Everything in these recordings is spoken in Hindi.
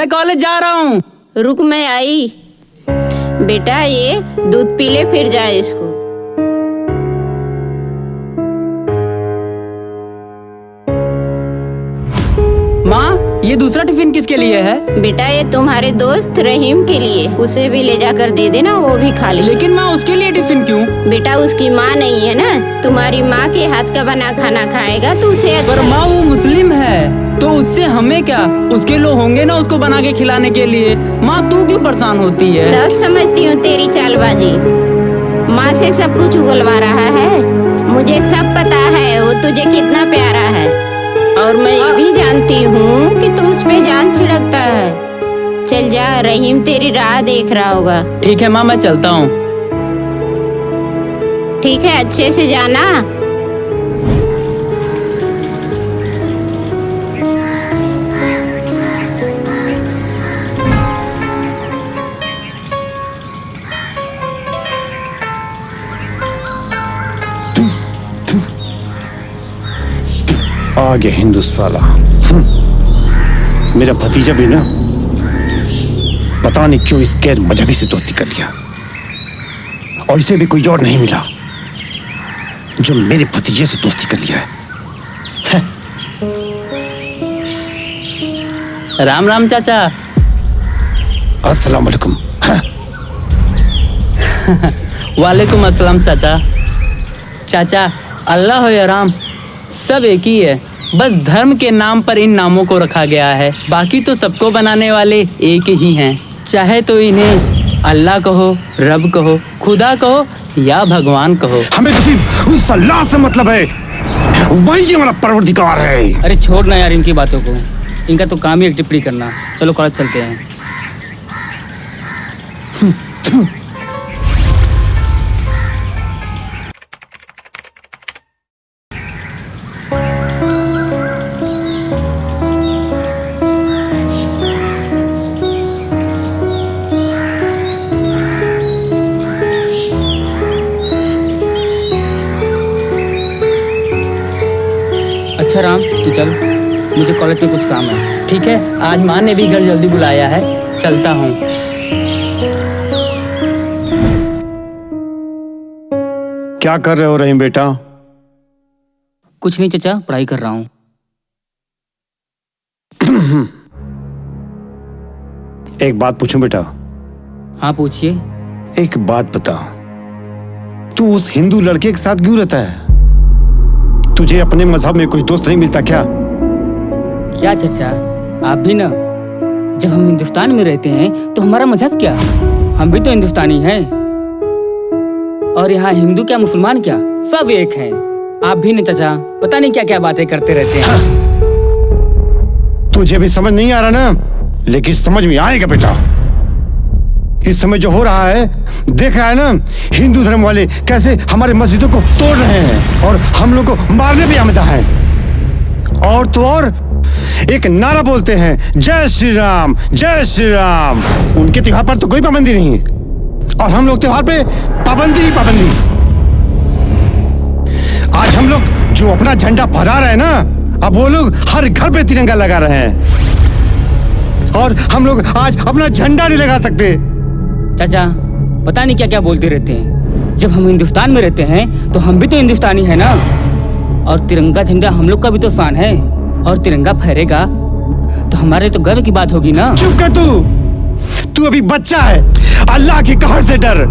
मैं कॉलेज जा रहा हूँ। रुक, मैं आई। बेटा ये दूध पी ले, फिर जाए इसको। माँ, ये दूसरा टिफिन किसके लिए है? बेटा ये तुम्हारे दोस्त रहीम के लिए, उसे भी ले जाकर दे देना, वो भी खा ले। लेकिन माँ, उसके लिए टिफिन क्यों? बेटा उसकी माँ नहीं है ना, तुम्हारी माँ के हाथ का बना खाना खाएगा तो उसे। पर माँ वो मुस्लिम है, तो उससे हमें क्या? उसके लोग होंगे ना उसको बना के खिलाने के लिए। माँ तू क्यों परेशान होती है? सब समझती हूँ तेरी चालबाजी। माँ से सब कुछ उगलवा रहा है, मुझे सब पता है वो तुझे कितना प्यारा है, और मैं ये भी जानती हूँ कि तू उस पे जान छिड़कता है। चल जा, रहीम तेरी राह देख रहा होगा। ठीक है माँ, मैं चलता हूँ। ठीक है, अच्छे से जाना। आ गया हिंदू साला। मेरा भतीजा भी ना, पता नहीं क्यों इस गैर मजहबी से दोस्ती कर लिया, और इसे भी कोई और नहीं मिला जो मेरे भतीजे से दोस्ती कर लिया है। राम राम चाचा। अस्सलाम वालेकुम। वालेकुम अस्सलाम चाचा। चाचा, अल्लाह हो या राम, सब एक ही है, बस धर्म के नाम पर इन नामों को रखा गया है। बाकी तो सबको बनाने वाले एक ही हैं। चाहे तो इन्हें अल्लाह कहो, रब कहो, खुदा कहो या भगवान कहो। हमें तो सिर्फ उस अल्लाह से मतलब है, वही हमारा परवरदिगार है। अरे छोड़ ना यार इनकी बातों को, इनका तो काम ही एक टिप्पणी करना। चलो कॉलेज चलते हैं। अच्छा राम, तू चल, मुझे कॉलेज में कुछ काम है। ठीक है, आज माँ ने भी घर जल्दी बुलाया है, चलता हूँ। क्या कर रहे हो रहीम बेटा? कुछ नहीं चचा, पढ़ाई कर रहा हूँ। एक बात पूछूं बेटा? हाँ पूछिए। एक बात बता, तू उस हिंदू लड़के के साथ क्यों रहता है? तुझे अपने मजहब में कोई दोस्त नहीं मिलता क्या? क्या चचा, आप भी ना, जब हम हिंदुस्तान में रहते हैं तो हमारा मजहब क्या, हम भी तो हिंदुस्तानी हैं। और यहाँ हिंदू क्या मुसलमान क्या, सब एक हैं। आप भी ना चचा, पता नहीं क्या क्या बातें करते रहते हैं। तुझे भी समझ नहीं आ रहा ना, लेकिन समझ में आएगा बेटा। इस समय जो हो रहा है, देख रहा है ना, हिंदू धर्म वाले कैसे हमारे मस्जिदों को तोड़ रहे हैं और हम लोग को मारने भी आमदा है। और तो और एक नारा बोलते हैं, जय श्री राम, जय श्री राम। उनके त्योहार पर तो कोई पाबंदी नहीं है, और हम लोग त्योहार पे पाबंदी ही पाबंदी। आज हम लोग जो अपना झंडा फहरा रहे हैं ना, अब वो लोग हर घर पे तिरंगा लगा रहे हैं, और हम लोग आज अपना झंडा नहीं लगा सकते। चाचा पता नहीं क्या क्या बोलते रहते हैं। जब हम हिंदुस्तान में रहते हैं तो हम भी तो हिंदुस्तानी है ना, और तिरंगा झंडा हम लोग का भी तो शान है, और तिरंगा फहरेगा तो हमारे तो गर्व की बात होगी ना। चुप कर तू अभी बच्चा है, अल्लाह की कहर से डर।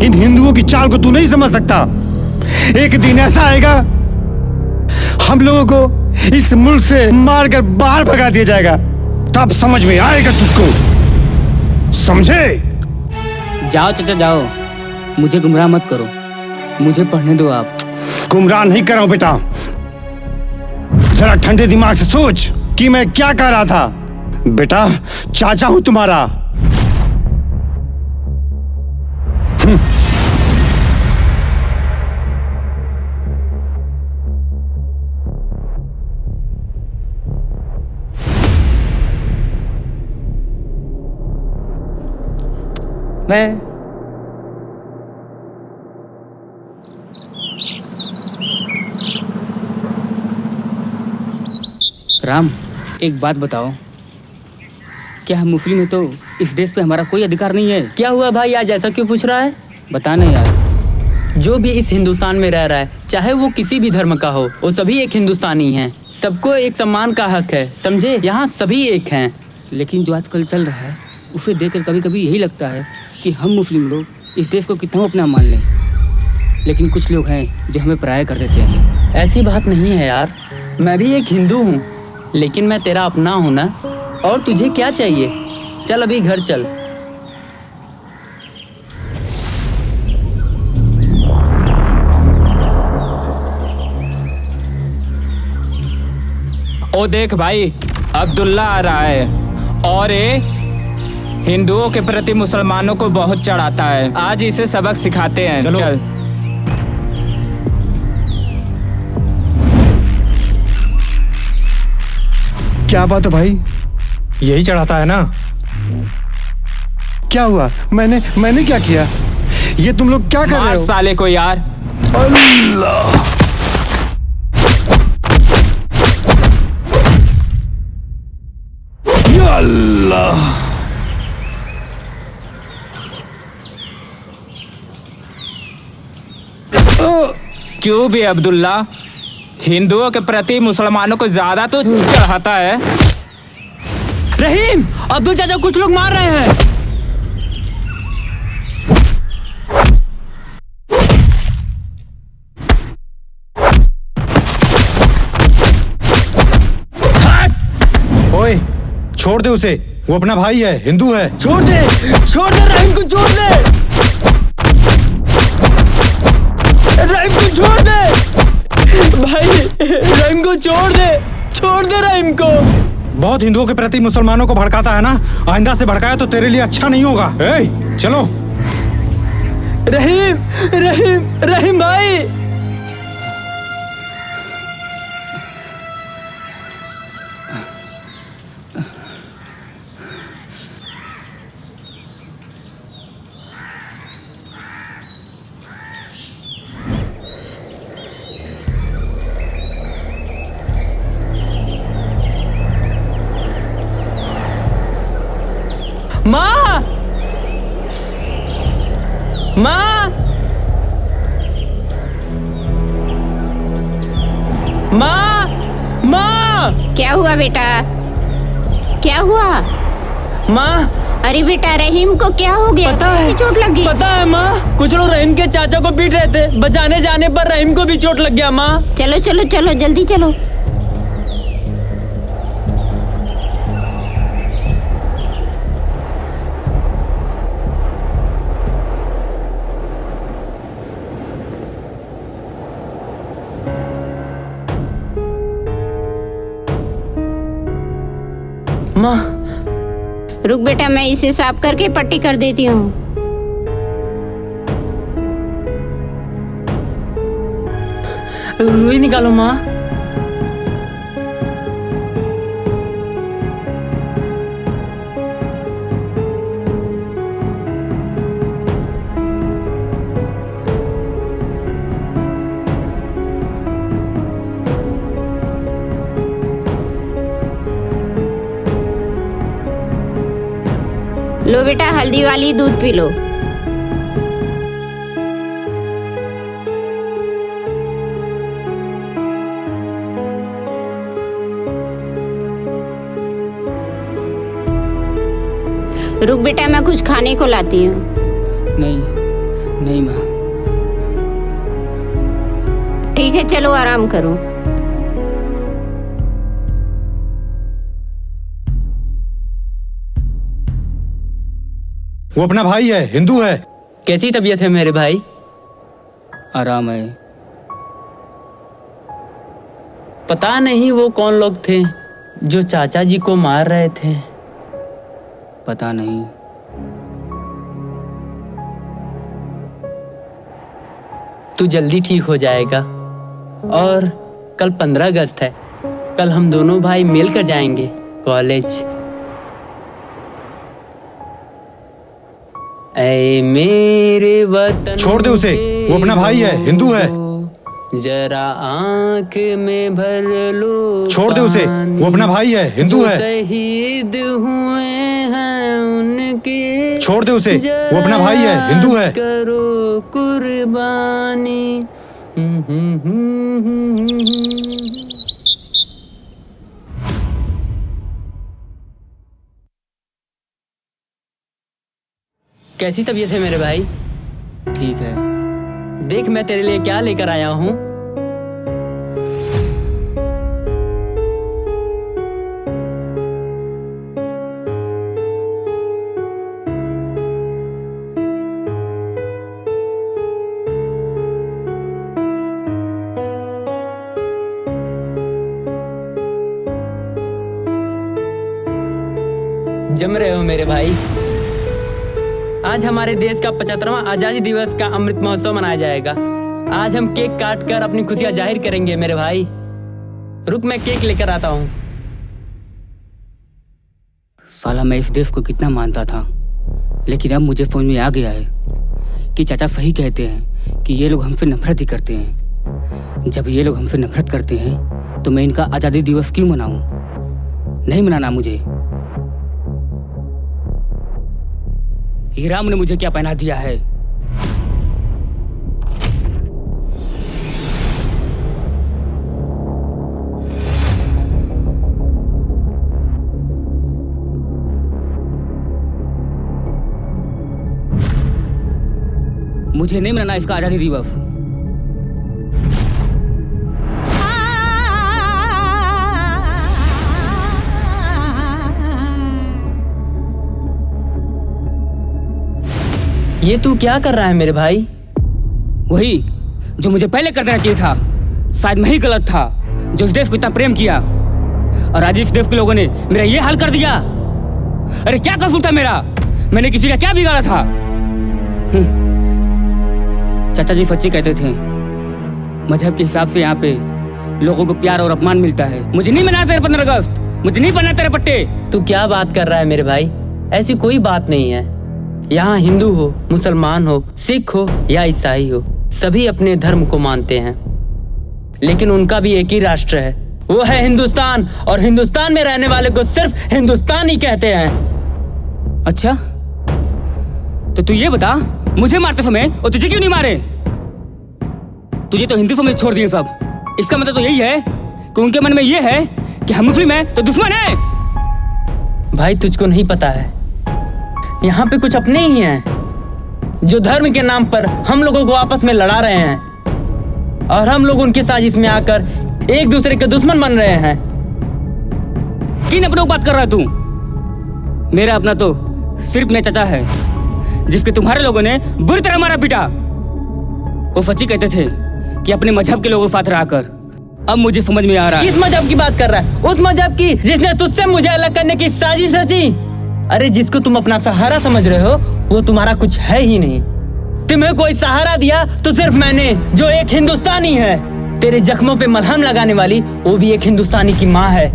इन हिंदुओं की चाल को तू नहीं समझ सकता। एक दिन ऐसा आएगा, हम लोगों को इस मुल्क से मारकर बाहर भगा दिया जाएगा, तब समझ में आएगा तुझको, समझे? जाओ चाचा जाओ, मुझे गुमराह मत करो, मुझे पढ़ने दो आप। गुमराह नहीं कर रहा हूं बेटा, जरा ठंडे दिमाग से सोच कि मैं क्या कह रहा था। बेटा चाचा हूं तुम्हारा। मैं राम, एक बात बताओ, क्या हम मुस्लिम है तो इस देश पे हमारा कोई अधिकार नहीं है? क्या हुआ भाई, आज ऐसा क्यों पूछ रहा है? बता नहीं यार। जो भी इस हिंदुस्तान में रह रहा है, चाहे वो किसी भी धर्म का हो, वो सभी एक हिंदुस्तानी हैं। सबको एक सम्मान का हक है, समझे? यहाँ सभी एक हैं। लेकिन जो आजकल चल रहा है उसे देखकर कभी कभी यही लगता है कि हम मुस्लिम लोग इस देश को कितना अपना मान लें, लेकिन कुछ लोग हैं जो हमें पराया कर देते हैं। ऐसी बात नहीं है यार, मैं भी एक हिंदू हूँ, लेकिन मैं तेरा अपना हूँ ना। और तुझे क्या चाहिए? चल अभी घर चल। ओ देख भाई, अब्दुल्ला आ रहा है और ये हिंदुओं के प्रति मुसलमानों को बहुत चढ़ाता है। आज इसे सबक सिखाते हैं। चलो। चल। क्या बात है भाई? यही चढ़ाता है ना? क्या हुआ? मैंने क्या किया? ये तुम लोग क्या कर मार रहे हो? साले को यार। अल्लाह! या अल्लाह! क्यों भी अब्दुल्ला, हिंदुओं के प्रति मुसलमानों को ज्यादा तो चढ़ाता है। रहीम, अब्दुल चाचा कुछ लोग मार रहे हैं। ओए, छोड़ दे उसे, वो अपना भाई है, हिंदू है। छोड़ दे रहीम को, छोड़ दे रहीम को, छोड़ दे भाई, रहीम को छोड़ दे रहीम को। बहुत हिंदुओं के प्रति मुसलमानों को भड़काता है ना? आइंदा से भड़काया तो तेरे लिए अच्छा नहीं होगा। ए, चलो। रहीम भाई। माँ! माँ! माँ! माँ! क्या हुआ बेटा? क्या हुआ? माँ! अरे बेटा, रहीम को क्या हो गया? पता है, कैसी चोट लगी? पता है माँ, कुछ लोग रहीम के चाचा को पीट रहे थे, बचाने जाने पर रहीम को भी चोट लग गया। माँ चलो चलो चलो, जल्दी चलो। माँ, रुक बेटा, मैं इसे साफ करके पट्टी कर देती हूँ। रुई निकालो माँ। लो बेटा, हल्दी वाली दूध पी लो। रुक बेटा, मैं कुछ खाने को लाती हूँ। नहीं माँ। ठीक है, चलो आराम करो। वो अपना भाई है, हिंदू है। कैसी तबीयत है मेरे भाई? आराम है। पता नहीं वो कौन लोग थे जो चाचा जी को मार रहे थे। पता नहीं। तू जल्दी ठीक हो जाएगा। और कल 15 अगस्त है, कल हम दोनों भाई मिलकर जाएंगे कॉलेज। ऐ मेरे वतन, छोड़ दे उसे, वो अपना भाई है, हिंदू है। जरा आंख में भर लो। छोड़ दे उसे, वो अपना भाई है, हिंदू है। शहीद हुए के छोड़ दे उसे, वो अपना भाई है, हिंदू है। करो कुर्बानी। कैसी तबीयत है मेरे भाई? ठीक है। देख मैं तेरे लिए क्या लेकर आया हूँ। जम रहे हो मेरे भाई। आज हमारे देश का 75वां आजादी दिवस का अमृत महोत्सव मनाया जाएगा। आज हम केक काट कर अपनी खुशियां जाहिर करेंगे मेरे भाई। रुक मैं केक लेकर आता हूँ। साला मैं इस देश को कितना मानता था, लेकिन अब मुझे समझ में आ गया है कि चाचा सही कहते हैं कि ये लोग हमसे नफरत ही करते हैं। जब ये लोग हमसे नफरत करते हैं तो मैं इनका आजादी दिवस क्यों मनाऊं? नहीं मनाना मुझे। ये राम ने मुझे क्या पहना दिया है? मुझे नहीं मनाना इसका आजादी दिवस। ये तू क्या कर रहा है मेरे भाई? वही जो मुझे पहले कर देना चाहिए था। शायद मैं ही गलत था जो इस देश को इतना प्रेम किया, और आज इस देश के लोगों ने मेरा ये हाल कर दिया। अरे क्या कसूर था मेरा? मैंने किसी का क्या बिगाड़ा था? चाचा जी सच्ची कहते थे, मजहब के हिसाब से यहाँ पे लोगों को प्यार और अपमान मिलता है। मुझे नहीं मनाना तेरे 15 अगस्त, मुझे नहीं बनना तेरे पट्टे। तू क्या बात कर रहा है मेरे भाई? ऐसी कोई बात नहीं है। यहाँ हिंदू हो, मुसलमान हो, सिख हो या ईसाई हो, सभी अपने धर्म को मानते हैं, लेकिन उनका भी एक ही राष्ट्र है, वो है हिंदुस्तान। और हिंदुस्तान में रहने वाले को सिर्फ हिंदुस्तानी कहते हैं। अच्छा, तो तू ये बता, मुझे मारते समय और तुझे क्यों नहीं मारे? तुझे तो हिंदू समझ छोड़ दिए सब। इसका मतलब तो यही है कि उनके मन में ये है कि हम मुस्लिम हैं तो दुश्मन है। भाई तुझको नहीं पता है, यहाँ पे कुछ अपने ही हैं जो धर्म के नाम पर हम लोगों को आपस में लड़ा रहे हैं, और हम लोग उनकी साजिश में आकर एक दूसरे के दुश्मन बन रहे हैं। किन अपनों की बात कर रहा है तू? मेरा अपना तो सिर्फ मेरा चाचा है, जिसके तुम्हारे लोगों ने बुरी तरह मारा पीटा। वो सच्ची कहते थे कि अपने मजहब के लोगों के साथ रहकर। अब मुझे समझ में आ रहा है। किस मजहब की बात कर रहा है? उस मजहब की जिसने तुझसे मुझे अलग करने की साजिश रची। अरे जिसको तुम अपना सहारा समझ रहे हो, वो तुम्हारा कुछ है ही नहीं। तुम्हें कोई सहारा दिया तो सिर्फ मैंने, जो एक हिंदुस्तानी है। तेरे जख्मों पे मलहम लगाने वाली वो भी एक हिंदुस्तानी की माँ है।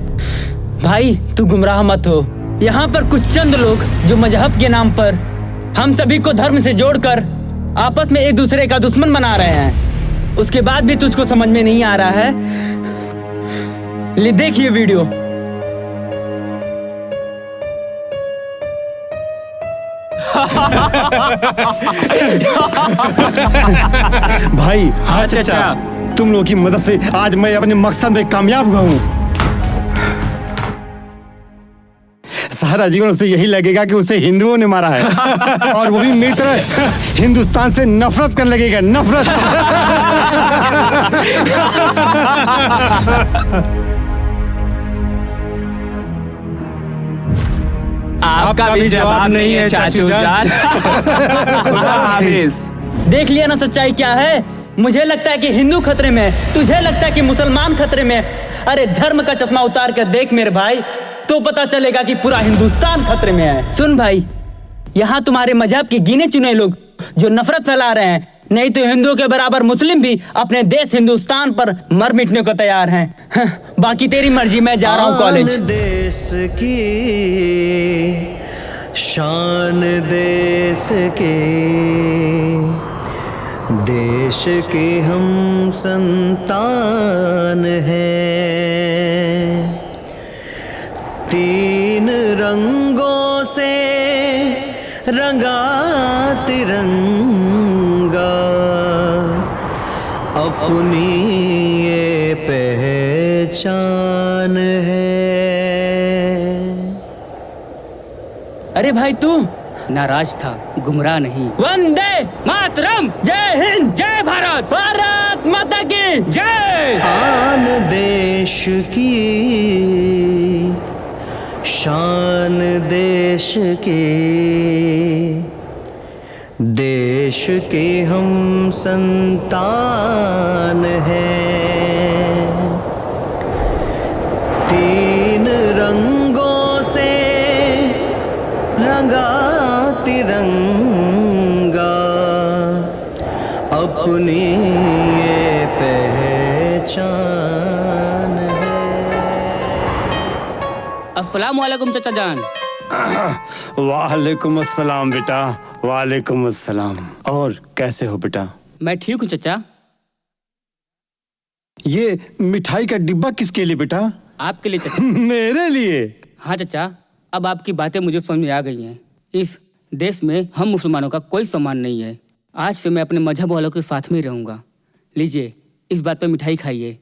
भाई तू गुमराह मत हो। यहाँ पर कुछ चंद लोग जो मजहब के नाम पर हम सभी को धर्म से जोड़कर आपस में एक दूसरे का दुश्मन बना रहे हैं। उसके बाद भी तुझको समझ में नहीं आ रहा है? ले देखिए वीडियो। भाई हाँ चाचा। तुम लोगों की मदद से आज मैं अपने मकसद में कामयाब हुआ हूँ। सारा जीवन उसे यही लगेगा कि उसे हिंदुओं ने मारा है, और वो भी मेरी तरह हिंदुस्तान से नफरत करने लगेगा। नफरत। आपका भी जवाब नहीं है चाचू जान। खुदा हाफिज। देख लिया ना सच्चाई क्या है? मुझे लगता है कि हिंदू खतरे में है, तुझे लगता है कि मुसलमान खतरे में है। अरे धर्म का चश्मा उतार कर देख मेरे भाई, तो पता चलेगा कि पूरा हिंदुस्तान खतरे में है। सुन भाई, यहाँ तुम्हारे मजहब के गिने चुने लोग जो नफरत फैला रहे हैं, नहीं तो हिंदुओं के बराबर मुस्लिम भी अपने देश हिंदुस्तान पर मर मिटने को तैयार हैं। बाकी तेरी मर्जी, मैं जा रहा हूँ कॉलेज। देश की शान, देश के, देश के हम संतान हैं। तीन रंगों से रंगा तिरंगा, अपनी ये पहचान है। अरे भाई तू नाराज था, गुमराह नहीं। वंदे मातरम, जय हिंद, जय भारत, भारत माता की जय। आन देश की, शान देश की, देश के हम संतान हैं। तीन रंगों से रंगा तिरंगा, अपनी ये पहचान है। अस्सलाम वालेकुम चाचा जान। वालेकुम अस्सलाम बेटा, वालेकुम अस्सलाम। और कैसे हो बेटा? मैं ठीक हूँ चाचा। ये मिठाई का डिब्बा किसके लिए बेटा? आपके लिए चाचा। मेरे लिए? हाँ चाचा, अब आपकी बातें मुझे समझ में आ गई हैं। इस देश में हम मुसलमानों का कोई सम्मान नहीं है। आज से मैं अपने मजहब वालों के साथ में ही रहूंगा। लीजिए, इस बात पे मिठाई खाइए।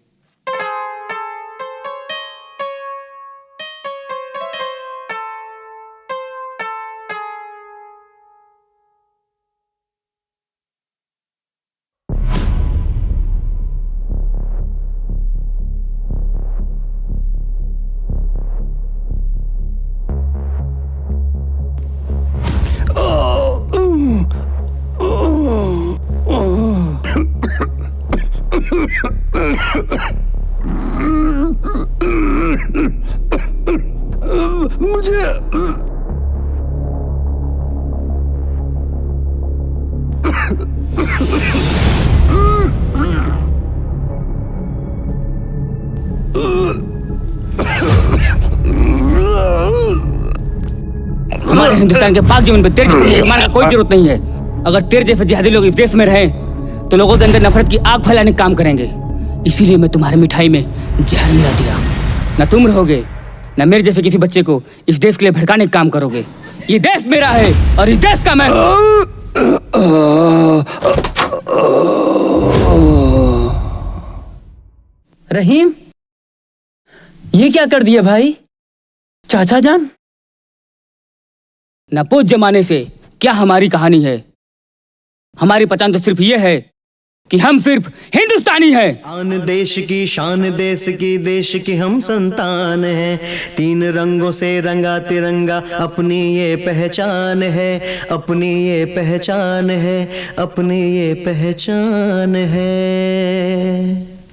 हमारे हिंदुस्तान के पाक जमीन पे तेरे जैसे मुसलमान का कोई जरूरत नहीं है। अगर तेरे जैसे जिहादी लोग इस देश में रहें तो लोगों के अंदर नफरत की आग फैलाने का काम करेंगे। इसीलिए मैं तुम्हारी मिठाई में जहर मिला दिया। न तुम रहोगे, न मेरे जैसे किसी बच्चे को इस देश के लिए भड़काने का काम करोगे। ये देश मेरा है और इस देश का मैं। रहीम, ये क्या कर दिया भाई? चाचा जान, न पूछ जमाने से क्या हमारी कहानी है। हमारी पहचान तो सिर्फ ये है कि हम सिर्फ हिंदुस्तानी हैं। आन देश की, शान देश की, देश की हम संतान हैं। तीन रंगों से रंगा तिरंगा, अपनी ये पहचान है, अपनी ये पहचान है, अपनी ये पहचान है।